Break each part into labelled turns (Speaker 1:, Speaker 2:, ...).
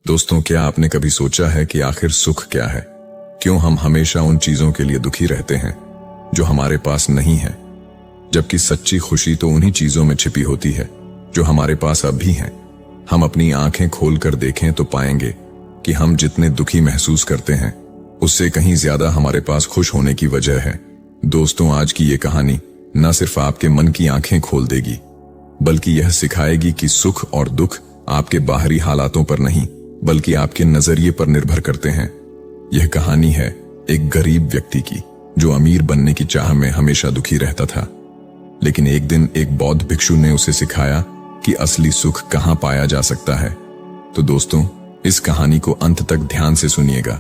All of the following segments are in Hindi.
Speaker 1: दोस्तों, क्या आपने कभी सोचा है कि आखिर सुख क्या है? क्यों हम हमेशा उन चीजों के लिए दुखी रहते हैं जो हमारे पास नहीं है, जबकि सच्ची खुशी तो उन्हीं चीजों में छिपी होती है जो हमारे पास अब भी हैं। हम अपनी आंखें खोलकर देखें तो पाएंगे कि हम जितने दुखी महसूस करते हैं उससे कहीं ज्यादा हमारे पास खुश होने की वजह है। दोस्तों, आज की ये कहानी न सिर्फ आपके मन की आंखें खोल देगी, बल्कि यह सिखाएगी कि सुख और दुख आपके बाहरी हालातों पर नहीं बल्कि आपके नजरिए पर निर्भर करते हैं। यह कहानी है एक गरीब व्यक्ति की जो अमीर बनने की चाह में हमेशा दुखी रहता था। लेकिन एक दिन एक बौद्ध भिक्षु ने उसे सिखाया कि असली सुख कहां पाया जा सकता है। तो दोस्तों, इस कहानी को अंत तक ध्यान से सुनिएगा,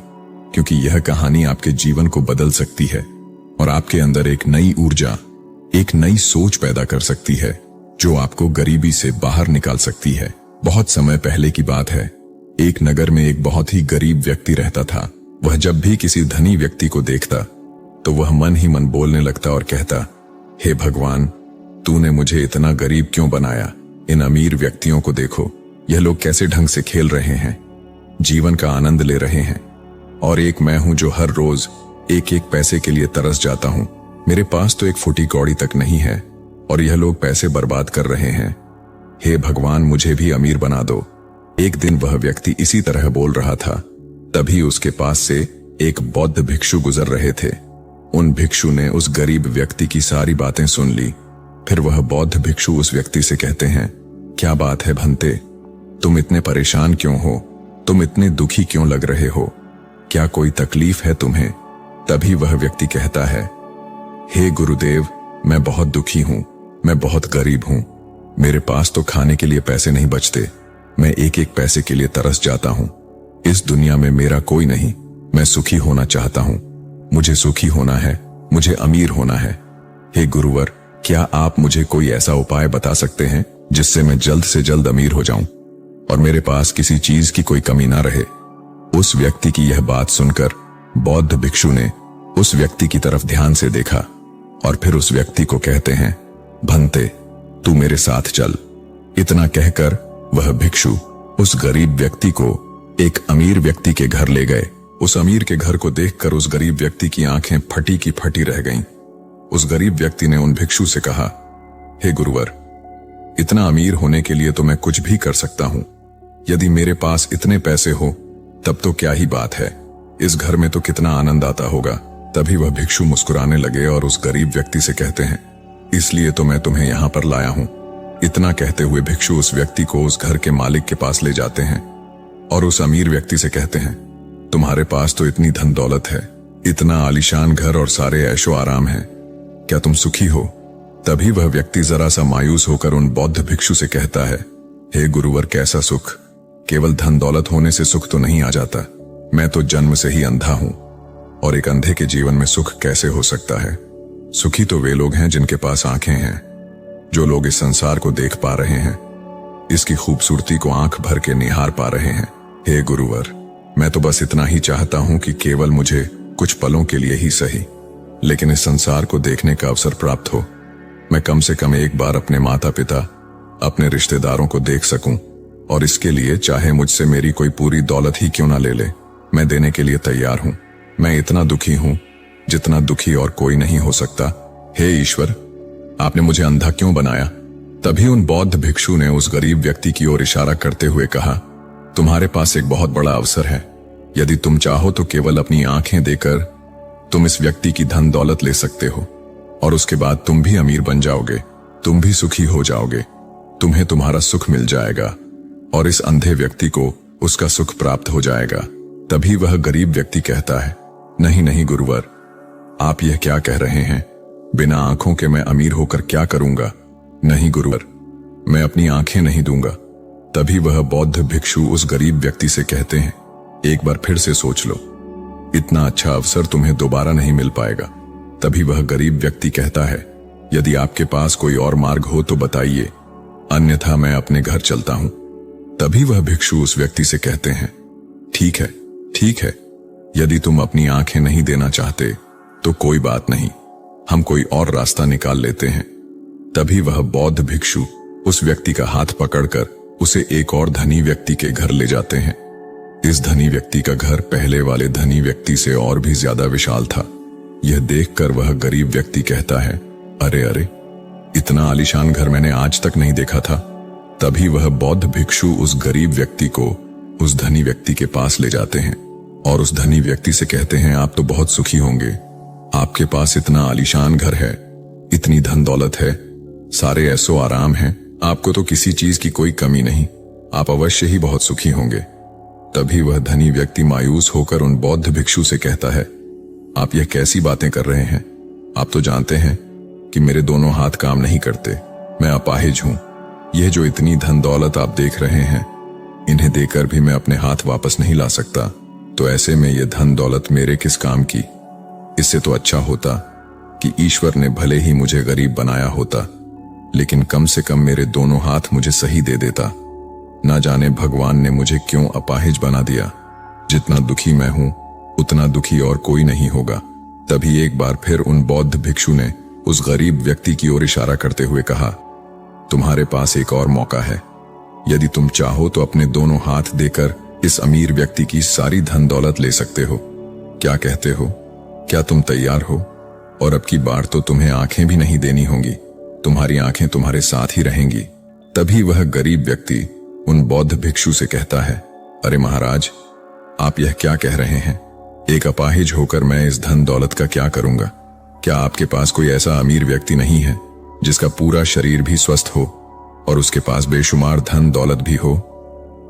Speaker 1: क्योंकि यह कहानी आपके जीवन को बदल सकती है और आपके अंदर एक नई ऊर्जा, एक नई सोच पैदा कर सकती है जो आपको गरीबी से बाहर निकाल सकती है। बहुत समय पहले की बात है। एक नगर में एक बहुत ही गरीब व्यक्ति रहता था। वह जब भी किसी धनी व्यक्ति को देखता तो वह मन ही मन बोलने लगता और कहता, हे भगवान, तूने मुझे इतना गरीब क्यों बनाया? इन अमीर व्यक्तियों को देखो, यह लोग कैसे ढंग से खेल रहे हैं, जीवन का आनंद ले रहे हैं, और एक मैं हूं जो हर रोज एक एक पैसे के लिए तरस जाता हूं। मेरे पास तो एक फुटी कौड़ी तक नहीं है और यह लोग पैसे बर्बाद कर रहे हैं। हे भगवान, मुझे भी अमीर बना दो। एक दिन वह व्यक्ति इसी तरह बोल रहा था, तभी उसके पास से एक बौद्ध भिक्षु गुजर रहे थे। उन भिक्षु ने उस गरीब व्यक्ति की सारी बातें सुन ली। फिर वह बौद्ध भिक्षु उस व्यक्ति से कहते हैं, क्या बात है भंते, तुम इतने परेशान क्यों हो? तुम इतने दुखी क्यों लग रहे हो? क्या कोई तकलीफ है तुम्हें? तभी वह व्यक्ति कहता है, हे गुरुदेव, मैं बहुत दुखी हूं, मैं बहुत गरीब हूं। मेरे पास तो खाने के लिए पैसे नहीं बचते। मैं एक एक पैसे के लिए तरस जाता हूं। इस दुनिया में मेरा कोई नहीं। मैं सुखी होना चाहता हूं। मुझे सुखी होना है, मुझे अमीर होना है। हे गुरुवर, क्या आप मुझे कोई ऐसा उपाय बता सकते हैं जिससे मैं जल्द से जल्द अमीर हो जाऊं और मेरे पास किसी चीज की कोई कमी ना रहे? उस व्यक्ति की यह बात सुनकर बौद्ध भिक्षु ने उस व्यक्ति की तरफ ध्यान से देखा और फिर उस व्यक्ति को कहते हैं, भंते, तू मेरे साथ चल। इतना कहकर वह भिक्षु उस गरीब व्यक्ति को एक अमीर व्यक्ति के घर ले गए। उस अमीर के घर को देखकर उस गरीब व्यक्ति की आंखें फटी की फटी रह गईं। उस गरीब व्यक्ति ने उन भिक्षु से कहा, हे गुरुवर, इतना अमीर होने के लिए तो मैं कुछ भी कर सकता हूं। यदि मेरे पास इतने पैसे हो तब तो क्या ही बात है, इस घर में तो कितना आनंद आता होगा। तभी वह भिक्षु मुस्कुराने लगे और उस गरीब व्यक्ति से कहते हैं, इसलिए तो मैं तुम्हें यहां पर लाया हूं। इतना कहते हुए भिक्षु उस व्यक्ति को उस घर के मालिक के पास ले जाते हैं और उस अमीर व्यक्ति से कहते हैं, तुम्हारे पास तो इतनी धन दौलत है, इतना आलीशान घर और सारे ऐशो आराम है, क्या तुम सुखी हो? तभी वह व्यक्ति जरा सा मायूस होकर उन बौद्ध भिक्षु से कहता है, हे गुरुवर, कैसा सुख? केवल धन दौलत होने से सुख तो नहीं आ जाता। मैं तो जन्म से ही अंधा हूं और एक अंधे के जीवन में सुख कैसे हो सकता है? सुखी तो वे लोग हैं जिनके पास आंखें हैं, जो लोग इस संसार को देख पा रहे हैं, इसकी खूबसूरती को आंख भर के निहार पा रहे हैं। हे गुरुवर, मैं तो बस इतना ही चाहता हूं कि केवल मुझे कुछ पलों के लिए ही सही, लेकिन इस संसार को देखने का अवसर प्राप्त हो। मैं कम से कम एक बार अपने माता पिता, अपने रिश्तेदारों को देख सकूं, और इसके लिए चाहे मुझसे मेरी कोई पूरी दौलत ही क्यों ना ले ले, मैं देने के लिए तैयार हूं। मैं इतना दुखी हूं जितना दुखी और कोई नहीं हो सकता। हे ईश्वर, आपने मुझे अंधा क्यों बनाया? तभी उन बौद्ध भिक्षु ने उस गरीब व्यक्ति की ओर इशारा करते हुए कहा, तुम्हारे पास एक बहुत बड़ा अवसर है। यदि तुम चाहो तो केवल अपनी आंखें देकर तुम इस व्यक्ति की धन दौलत ले सकते हो और उसके बाद तुम भी अमीर बन जाओगे, तुम भी सुखी हो जाओगे, तुम्हें तुम्हारा सुख मिल जाएगा और इस अंधे व्यक्ति को उसका सुख प्राप्त हो जाएगा। तभी वह गरीब व्यक्ति कहता है, नहीं नहीं गुरुवर, आप यह क्या कह रहे हैं? बिना आंखों के मैं अमीर होकर क्या करूंगा? नहीं गुरुवर, मैं अपनी आंखें नहीं दूंगा। तभी वह बौद्ध भिक्षु उस गरीब व्यक्ति से कहते हैं, एक बार फिर से सोच लो, इतना अच्छा अवसर तुम्हें दोबारा नहीं मिल पाएगा। तभी वह गरीब व्यक्ति कहता है, यदि आपके पास कोई और मार्ग हो तो बताइए, अन्यथा मैं अपने घर चलता हूं। तभी वह भिक्षु उस व्यक्ति से कहते हैं, ठीक है, ठीक है, यदि तुम अपनी आंखें नहीं देना चाहते तो कोई बात नहीं, हम कोई और रास्ता निकाल लेते हैं। तभी वह बौद्ध भिक्षु उस व्यक्ति का हाथ पकड़कर उसे एक और धनी व्यक्ति के घर ले जाते हैं। इस धनी व्यक्ति का घर पहले वाले धनी व्यक्ति से और भी ज्यादा विशाल था। यह देखकर वह गरीब व्यक्ति कहता है, अरे अरे, इतना आलीशान घर मैंने आज तक नहीं देखा था। तभी वह बौद्ध भिक्षु उस गरीब व्यक्ति को उस धनी व्यक्ति के पास ले जाते हैं और उस धनी व्यक्ति से कहते हैं, आप तो बहुत सुखी होंगे, आपके पास इतना आलीशान घर है, इतनी धन दौलत है, सारे ऐसो आराम हैं, आपको तो किसी चीज की कोई कमी नहीं, आप अवश्य ही बहुत सुखी होंगे। तभी वह धनी व्यक्ति मायूस होकर उन बौद्ध भिक्षु से कहता है, आप यह कैसी बातें कर रहे हैं? आप तो जानते हैं कि मेरे दोनों हाथ काम नहीं करते, मैं अपाहिज हूं। यह जो इतनी धन दौलत आप देख रहे हैं, इन्हें देकर भी मैं अपने हाथ वापस नहीं ला सकता, तो ऐसे में यह धन दौलत मेरे किस काम की? इससे तो अच्छा होता कि ईश्वर ने भले ही मुझे गरीब बनाया होता, लेकिन कम से कम मेरे दोनों हाथ मुझे सही दे देता। ना जाने भगवान ने मुझे क्यों अपाहिज बना दिया। जितना दुखी मैं हूं, उतना दुखी और कोई नहीं होगा। तभी एक बार फिर उन बौद्ध भिक्षु ने उस गरीब व्यक्ति की ओर इशारा करते हुए कहा, तुम्हारे पास एक और मौका है। यदि तुम चाहो तो अपने दोनों हाथ देकर इस अमीर व्यक्ति की सारी धन दौलत ले सकते हो। क्या कहते हो? क्या तुम तैयार हो? और अब की बार तो तुम्हें आंखें भी नहीं देनी होंगी, तुम्हारी आंखें तुम्हारे साथ ही रहेंगी। तभी वह गरीब व्यक्ति उन बौद्ध भिक्षु से कहता है, अरे महाराज, आप यह क्या कह रहे हैं? एक अपाहिज होकर मैं इस धन दौलत का क्या करूंगा? क्या आपके पास कोई ऐसा अमीर व्यक्ति नहीं है जिसका पूरा शरीर भी स्वस्थ हो और उसके पास बेशुमार धन दौलत भी हो?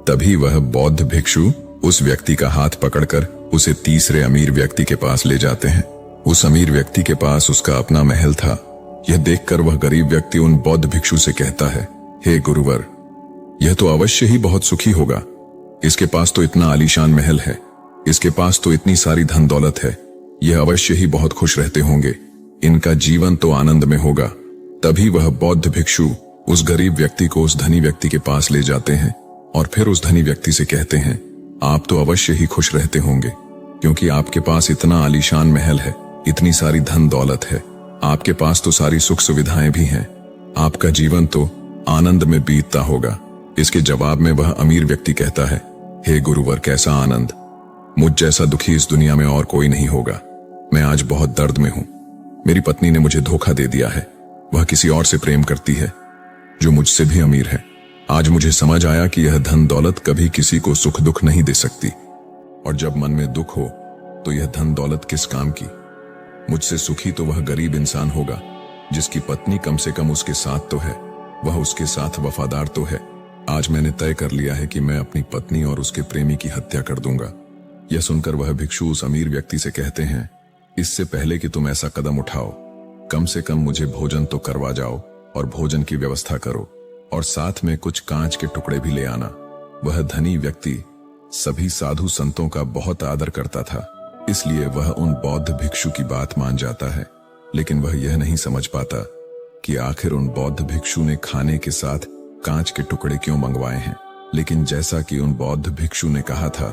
Speaker 1: तभी वह बौद्ध भिक्षु उस व्यक्ति का हाथ पकड़कर उसे तीसरे अमीर व्यक्ति के पास ले जाते हैं। उस अमीर व्यक्ति के पास उसका अपना महल था। यह देखकर वह गरीब व्यक्ति उन बौद्ध भिक्षु से कहता है, हे गुरुवर, यह तो अवश्य ही बहुत सुखी होगा। इसके पास तो इतना आलीशान महल है, इसके पास तो इतनी सारी धन दौलत है, यह अवश्य ही बहुत खुश रहते होंगे, इनका जीवन तो आनंद में होगा। तभी वह बौद्ध भिक्षु उस गरीब व्यक्ति को उस धनी व्यक्ति के पास ले जाते हैं और फिर उस धनी व्यक्ति से कहते हैं, आप तो अवश्य ही खुश रहते होंगे, क्योंकि आपके पास इतना आलीशान महल है, इतनी सारी धन दौलत है, आपके पास तो सारी सुख सुविधाएं भी हैं, आपका जीवन तो आनंद में बीतता होगा। इसके जवाब में वह अमीर व्यक्ति कहता है, हे गुरुवर, कैसा आनंद! मुझ जैसा दुखी इस दुनिया में और कोई नहीं होगा। मैं आज बहुत दर्द में हूं। मेरी पत्नी ने मुझे धोखा दे दिया है, वह किसी और से प्रेम करती है जो मुझसे भी अमीर है। आज मुझे समझ आया कि यह धन दौलत कभी किसी को सुख दुख नहीं दे सकती, और जब मन में दुख हो तो यह धन दौलत किस काम की? मुझसे सुखी तो वह गरीब इंसान होगा जिसकी पत्नी कम से कम उसके साथ तो है, वह उसके साथ वफादार तो है। आज मैंने तय कर लिया है कि मैं अपनी पत्नी और उसके प्रेमी की हत्या कर दूंगा। यह सुनकर वह भिक्षु उस अमीर व्यक्ति से कहते हैं, इससे पहले कि तुम ऐसा कदम उठाओ, कम से कम मुझे भोजन तो करवा जाओ और भोजन की व्यवस्था करो, और साथ में कुछ कांच के टुकड़े भी ले आना। वह धनी व्यक्ति सभी साधु संतों का बहुत आदर करता था, इसलिए वह उन बौद्ध भिक्षु की बात मान जाता है। लेकिन वह यह नहीं समझ पाता कि आखिर उन बौद्ध भिक्षु ने खाने के साथ कांच के टुकड़े क्यों मंगवाए हैं। लेकिन जैसा कि उन बौद्ध भिक्षु ने कहा था,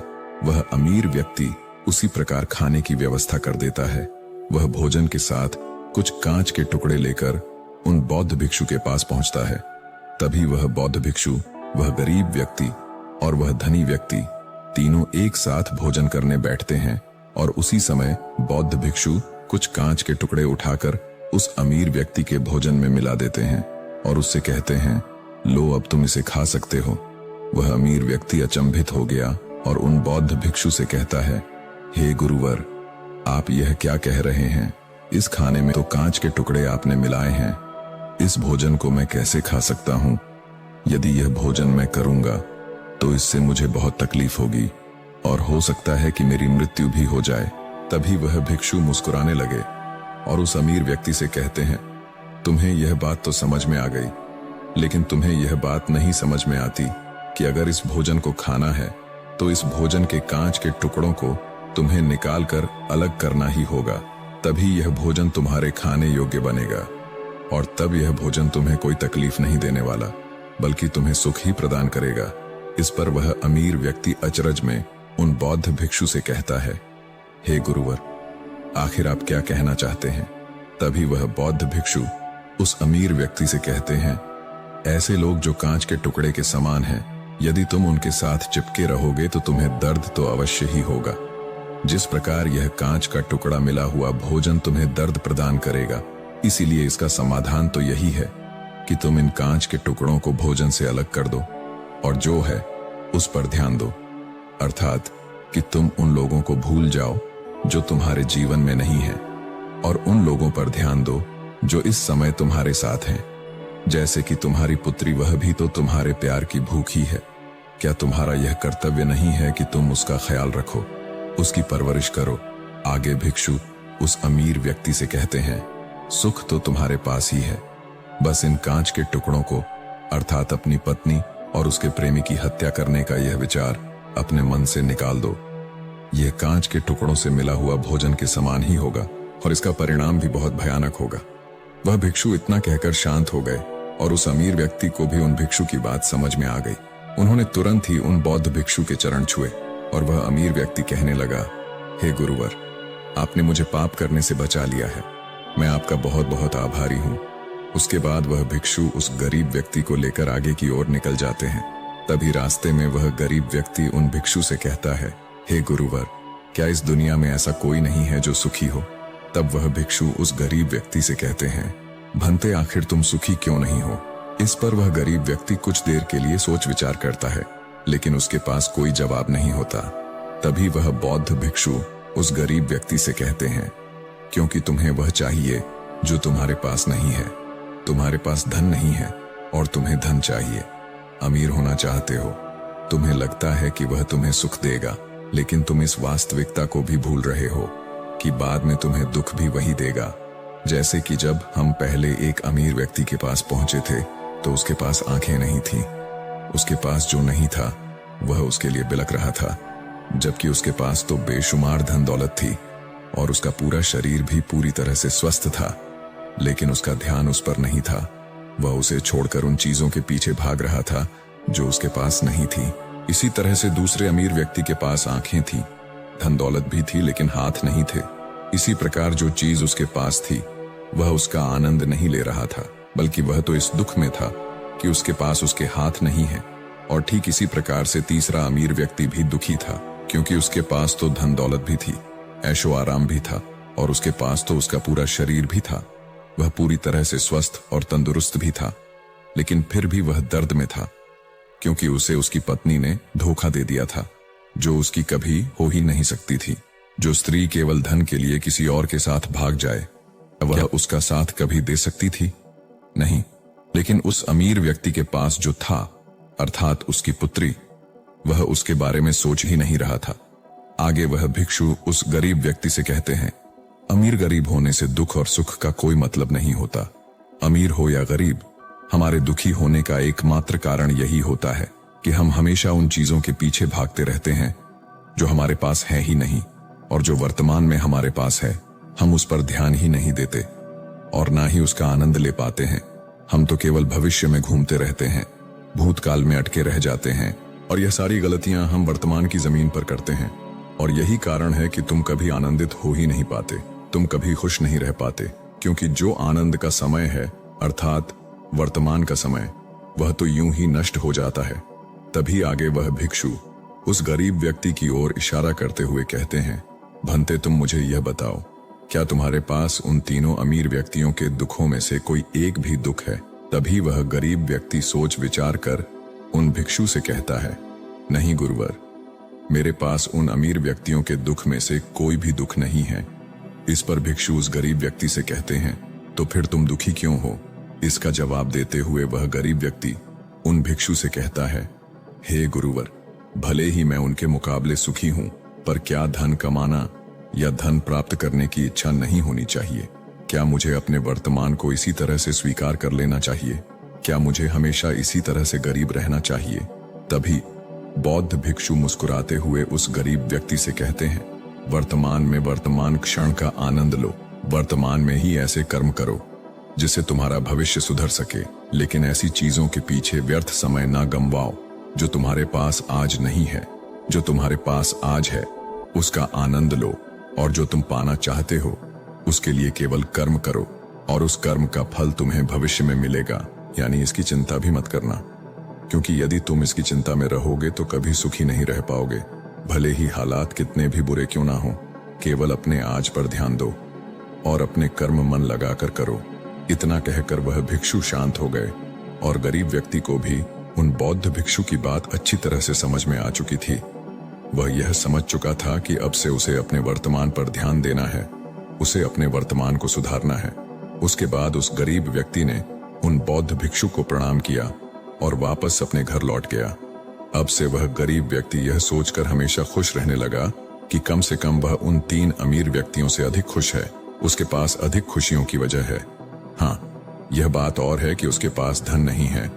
Speaker 1: वह अमीर व्यक्ति उसी प्रकार खाने की व्यवस्था कर देता है। वह भोजन के साथ कुछ कांच के टुकड़े लेकर उन बौद्ध भिक्षु के पास पहुंचता है। तभी वह बौद्ध भिक्षु, वह गरीब व्यक्ति और वह धनी व्यक्ति तीनों एक साथ भोजन करने बैठते हैं, और उसी समय बौद्ध भिक्षु कुछ कांच के टुकड़े उठाकर उस अमीर व्यक्ति के भोजन में मिला देते हैं और उससे कहते हैं, लो अब तुम इसे खा सकते हो। वह अमीर व्यक्ति अचंभित हो गया और उन बौद्ध भिक्षु से कहता है, हे गुरुवर, आप यह क्या कह रहे हैं? इस खाने में तो कांच के टुकड़े आपने मिलाए हैं, इस भोजन को मैं कैसे खा सकता हूं? यदि यह भोजन मैं करूंगा तो इससे मुझे बहुत तकलीफ होगी और हो सकता है कि मेरी मृत्यु भी हो जाए। तभी वह भिक्षु मुस्कुराने लगे और उस अमीर व्यक्ति से कहते हैं, तुम्हें यह बात तो समझ में आ गई, लेकिन तुम्हें यह बात नहीं समझ में आती कि अगर इस भोजन को खाना है तो इस भोजन के कांच के टुकड़ों को तुम्हें निकाल कर अलग करना ही होगा, तभी यह भोजन तुम्हारे खाने योग्य बनेगा, और तब यह भोजन तुम्हें कोई तकलीफ नहीं देने वाला, बल्कि तुम्हें सुख ही प्रदान करेगा। इस पर वह अमीर व्यक्ति अचरज में उन बौद्ध भिक्षु से कहता है, हे गुरुवर, आखिर आप क्या कहना चाहते हैं? तभी वह बौद्ध भिक्षु उस अमीर व्यक्ति से कहते हैं, ऐसे लोग जो कांच के टुकड़े के समान हैं, यदि तुम उनके साथ चिपके रहोगे तो तुम्हें दर्द तो अवश्य ही होगा। जिस प्रकार यह कांच का टुकड़ा मिला हुआ भोजन तुम्हें दर्द प्रदान करेगा, इसीलिए इसका समाधान तो यही है कि तुम इन कांच के टुकड़ों को भोजन से अलग कर दो और जो है उस पर ध्यान दो, अर्थात कि तुम उन लोगों को भूल जाओ जो तुम्हारे जीवन में नहीं है और उन लोगों पर ध्यान दो जो इस समय तुम्हारे साथ हैं। जैसे कि तुम्हारी पुत्री, वह भी तो तुम्हारे प्यार की भूखी है। क्या तुम्हारा यह कर्तव्य नहीं है कि तुम उसका ख्याल रखो, उसकी परवरिश करो? आगे भिक्षु उस अमीर व्यक्ति से कहते हैं, सुख तो तुम्हारे पास ही है, बस इन कांच के टुकड़ों को अर्थात अपनी पत्नी और उसके प्रेमी की हत्या करने का यह विचार अपने मन से निकाल दो। यह कांच के टुकड़ों से मिला हुआ भोजन के समान ही होगा और इसका परिणाम भी बहुत भयानक होगा। वह भिक्षु इतना कहकर शांत हो गए और उस अमीर व्यक्ति को भी उन भिक्षु की बात समझ में आ गई। उन्होंने तुरंत ही उन बौद्ध भिक्षु के चरण छुए और वह अमीर व्यक्ति कहने लगा, हे गुरुवर, आपने मुझे पाप करने से बचा लिया है, मैं आपका बहुत बहुत आभारी हूँ। उसके बाद वह भिक्षु उस गरीब व्यक्ति को लेकर आगे की ओर निकल जाते हैं। तभी रास्ते में वह गरीब व्यक्ति उन भिक्षु से कहता है, हे गुरुवर, क्या इस दुनिया में ऐसा कोई नहीं है जो सुखी हो? तब वह भिक्षु उस गरीब व्यक्ति से कहते हैं, भंते, आखिर तुम सुखी क्यों नहीं हो? इस पर वह गरीब व्यक्ति कुछ देर के लिए सोच विचार करता है, लेकिन उसके पास कोई जवाब नहीं होता। तभी वह बौद्ध भिक्षु उस गरीब व्यक्ति से कहते हैं, क्योंकि तुम्हें वह चाहिए जो तुम्हारे पास नहीं है। तुम्हारे पास धन नहीं है और तुम्हें धन चाहिए। अमीर होना चाहते हो, तुम्हें लगता है कि वह तुम्हें सुख देगा, लेकिन तुम इस वास्तविकता को भी भूल रहे हो कि बाद में तुम्हें दुख भी वही देगा। जैसे कि जब हम पहले एक अमीर व्यक्ति के पास पहुंचे थे तो उसके पास आंखें नहीं थीं। उसके पास जो नहीं था वह उसके लिए बिलख रहा था, जबकि उसके पास तो बेशुमार धन दौलत थी और उसका पूरा शरीर भी पूरी तरह से स्वस्थ था, लेकिन उसका ध्यान उस पर नहीं था। वह उसे छोड़कर उन चीजों के पीछे भाग रहा था जो उसके पास नहीं थी। इसी तरह से दूसरे अमीर व्यक्ति के पास आंखें थी, धन दौलत भी थी, लेकिन हाथ नहीं थे। इसी प्रकार जो चीज उसके पास थी वह उसका आनंद नहीं ले रहा था, बल्कि वह तो इस दुख में था कि उसके पास उसके हाथ नहीं है। और ठीक इसी प्रकार से तीसरा अमीर व्यक्ति भी दुखी था, क्योंकि उसके पास तो धन दौलत भी थी, ऐशो आराम भी था और उसके पास तो उसका पूरा शरीर भी था। वह पूरी तरह से स्वस्थ और तंदुरुस्त भी था, लेकिन फिर भी वह दर्द में था, क्योंकि उसे उसकी पत्नी ने धोखा दे दिया था, जो उसकी कभी हो ही नहीं सकती थी। जो स्त्री केवल धन के लिए किसी और के साथ भाग जाए, वह उसका साथ कभी दे सकती थी? नहीं। लेकिन उस अमीर व्यक्ति के पास जो था, अर्थात उसकी पुत्री, वह उसके बारे में सोच ही नहीं रहा था। आगे वह भिक्षु उस गरीब व्यक्ति से कहते हैं, अमीर गरीब होने से दुख और सुख का कोई मतलब नहीं होता। अमीर हो या गरीब, हमारे दुखी होने का एकमात्र कारण यही होता है कि हम हमेशा उन चीजों के पीछे भागते रहते हैं जो हमारे पास है ही नहीं, और जो वर्तमान में हमारे पास है हम उस पर ध्यान ही नहीं देते और ना ही उसका आनंद ले पाते हैं। हम तो केवल भविष्य में घूमते रहते हैं, भूतकाल में अटके रह जाते हैं, और यह सारी गलतियां हम वर्तमान की जमीन पर करते हैं। और यही कारण है कि तुम कभी आनंदित हो ही नहीं पाते, तुम कभी खुश नहीं रह पाते, क्योंकि जो आनंद का समय है, अर्थात वर्तमान का समय, वह तो यूं ही नष्ट हो जाता है। तभी आगे वह भिक्षु उस गरीब व्यक्ति की ओर इशारा करते हुए कहते हैं, भंते, तुम मुझे यह बताओ, क्या तुम्हारे पास उन तीनों अमीर व्यक्तियों के दुखों में से कोई एक भी दुख है? तभी वह गरीब व्यक्ति सोच विचार कर उन भिक्षु से कहता है, नहीं गुरुवर, मेरे पास उन अमीर व्यक्तियों के दुख में से कोई भी दुख नहीं है। इस पर भिक्षु उस गरीब व्यक्ति से कहते हैं, तो फिर तुम दुखी क्यों हो? इसका जवाब देते हुए वह गरीब व्यक्ति उन भिक्षु से कहता है, हे गुरुवर, भले ही मैं उनके मुकाबले सुखी हूं, पर क्या धन कमाना या धन प्राप्त करने की इच्छा नहीं होनी चाहिए? क्या मुझे अपने वर्तमान को इसी तरह से स्वीकार कर लेना चाहिए? क्या मुझे हमेशा इसी तरह से गरीब रहना चाहिए? तभी बौद्ध भिक्षु मुस्कुराते हुए उस गरीब व्यक्ति से कहते हैं, वर्तमान में वर्तमान क्षण का आनंद लो, वर्तमान में ही ऐसे कर्म करो जिससे तुम्हारा भविष्य सुधर सके, लेकिन ऐसी चीजों के पीछे व्यर्थ समय ना गंवाओ जो तुम्हारे पास आज नहीं है। जो तुम्हारे पास आज है उसका आनंद लो, और जो तुम पाना चाहते हो उसके लिए केवल कर्म करो, और उस कर्म का फल तुम्हें भविष्य में मिलेगा, यानी इसकी चिंता भी मत करना, क्योंकि यदि तुम इसकी चिंता में रहोगे तो कभी सुखी नहीं रह पाओगे। भले ही हालात कितने भी बुरे क्यों ना हो, केवल अपने आज पर ध्यान दो और अपने कर्म मन लगाकर करो। इतना कहकर वह भिक्षु शांत हो गए और गरीब व्यक्ति को भी उन बौद्ध भिक्षु की बात अच्छी तरह से समझ में आ चुकी थी। वह यह समझ चुका था कि अब से उसे अपने वर्तमान पर ध्यान देना है, उसे अपने वर्तमान को सुधारना है। उसके बाद उस गरीब व्यक्ति ने उन बौद्ध भिक्षु को प्रणाम किया और वापस अपने घर लौट गया। अब से वह गरीब व्यक्ति यह सोचकर हमेशा खुश रहने लगा कि कम से कम वह उन 3 अमीर व्यक्तियों से अधिक खुश है। उसके पास अधिक खुशियों की वजह है। हाँ, यह बात और है कि उसके पास धन नहीं है,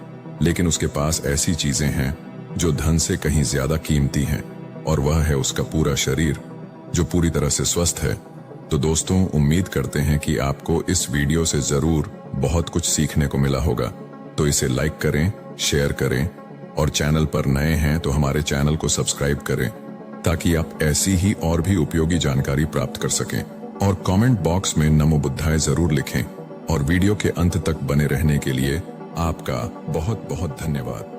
Speaker 1: लेकिन उसके पास ऐसी चीजें हैं जो धन से कहीं ज्यादा कीमती हैं, और वह है उसका पूरा शरीर जो पूरी तरह से स्वस्थ है। तो दोस्तों, उम्मीद करते हैं कि आपको इस वीडियो से जरूर बहुत कुछ सीखने को मिला होगा। तो इसे लाइक करें, शेयर करें और चैनल पर नए हैं तो हमारे चैनल को सब्सक्राइब करें ताकि आप ऐसी ही और भी उपयोगी जानकारी प्राप्त कर सकें। और कमेंट बॉक्स में नमो बुद्धाय जरूर लिखें। और वीडियो के अंत तक बने रहने के लिए आपका बहुत बहुत धन्यवाद।